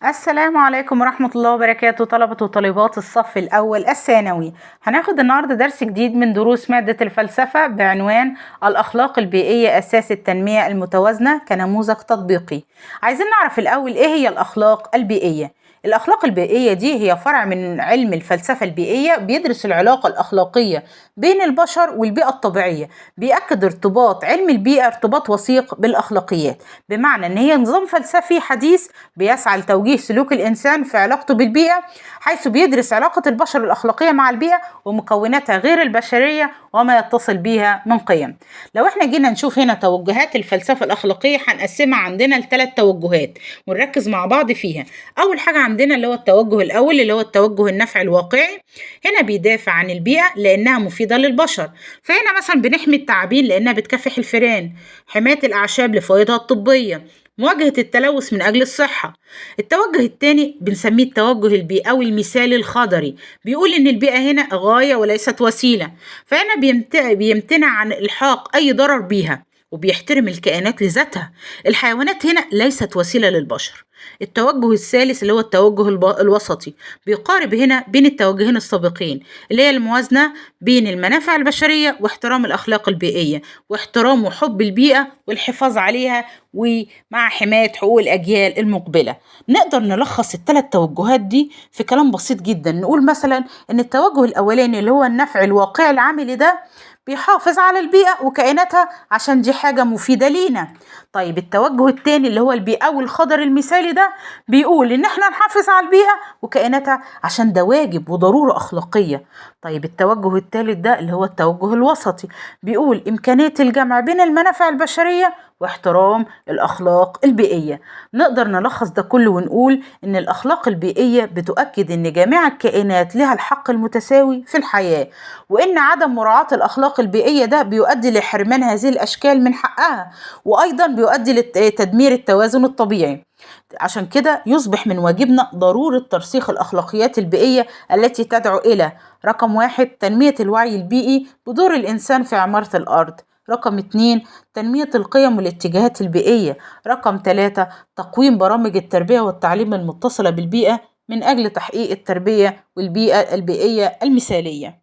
السلام عليكم ورحمة الله وبركاته، طلبة وطالبات الصف الأول الثانوي. هناخد النهاردة درس جديد من دروس مادة الفلسفة بعنوان الأخلاق البيئية أساس التنمية المتوازنة كنموذج تطبيقي. عايزين نعرف الأول إيه هي الأخلاق البيئية. الأخلاق البيئية دي هي فرع من علم الفلسفة البيئية، بيدرس العلاقة الأخلاقية بين البشر والبيئة الطبيعية. بيأكد ارتباط علم البيئة ارتباط وثيق بالأخلاقيات، بمعنى إن هي نظام فلسفي حديث بيسعى لتوجيه سلوك الإنسان في علاقته بالبيئة، حيث بيدرس علاقة البشر الأخلاقية مع البيئة ومكوناتها غير البشرية وما يتصل بيها من قيم. لو احنا جينا نشوف هنا توجهات الفلسفة الأخلاقية هنقسمها عندنا لثلاث توجهات ونركز مع بعض فيها. أول حاجة عندنا اللي هو التوجه الأول اللي هو التوجه النفع الواقعي. هنا بيدافع عن البيئة لأنها مفيدة للبشر، فهنا مثلا بنحمي التعابين لأنها بتكافح الفئران، حماية الأعشاب لفوائدها الطبية، مواجهة التلوث من أجل الصحة. التوجه الثاني بنسميه التوجه البيئوي المثالي الخضري، بيقول إن البيئة هنا غاية وليست وسيلة، فهنا بيمتنع عن إلحاق أي ضرر بيها وبيحترم الكائنات لذاتها. الحيوانات هنا ليست وسيلة للبشر. التوجه الثالث اللي هو التوجه الوسطي، بيقارب هنا بين التوجهين السابقين اللي هي الموازنة بين المنافع البشرية واحترام الأخلاق البيئية، واحترام وحب البيئة والحفاظ عليها ومع حماية حقوق الأجيال المقبلة. نقدر نلخص الثلاث توجهات دي في كلام بسيط جدا، نقول مثلا إن التوجه الأولاني اللي هو النفع الواقعي العملي ده بيحافظ على البيئة وكائناتها عشان دي حاجة مفيدة لينا. طيب التوجه التاني اللي هو البيئوي الخضر المثالي ده بيقول إن احنا نحافظ على البيئة وكائناتها عشان ده واجب وضرورة أخلاقية. طيب التوجه التالت ده اللي هو التوجه الوسطي، بيقول إمكانية الجمع بين المنافع البشرية واحترام الأخلاق البيئية. نقدر نلخص ده كله ونقول إن الأخلاق البيئية بتؤكد إن جميع الكائنات لها الحق المتساوي في الحياة، وإن عدم مراعاة الأخلاق البيئية ده بيؤدي لحرمان هذه الأشكال من حقها، وأيضا بيؤدي لتدمير التوازن الطبيعي. عشان كده يصبح من واجبنا ضرورة ترسيخ الأخلاقيات البيئية التي تدعو إلى: رقم 1 تنمية الوعي البيئي بدور الإنسان في عمارة الأرض. رقم 2 تنمية القيم والاتجاهات البيئية. رقم 3 تقويم برامج التربية والتعليم المتصلة بالبيئة من أجل تحقيق التربية والبيئة البيئية المثالية.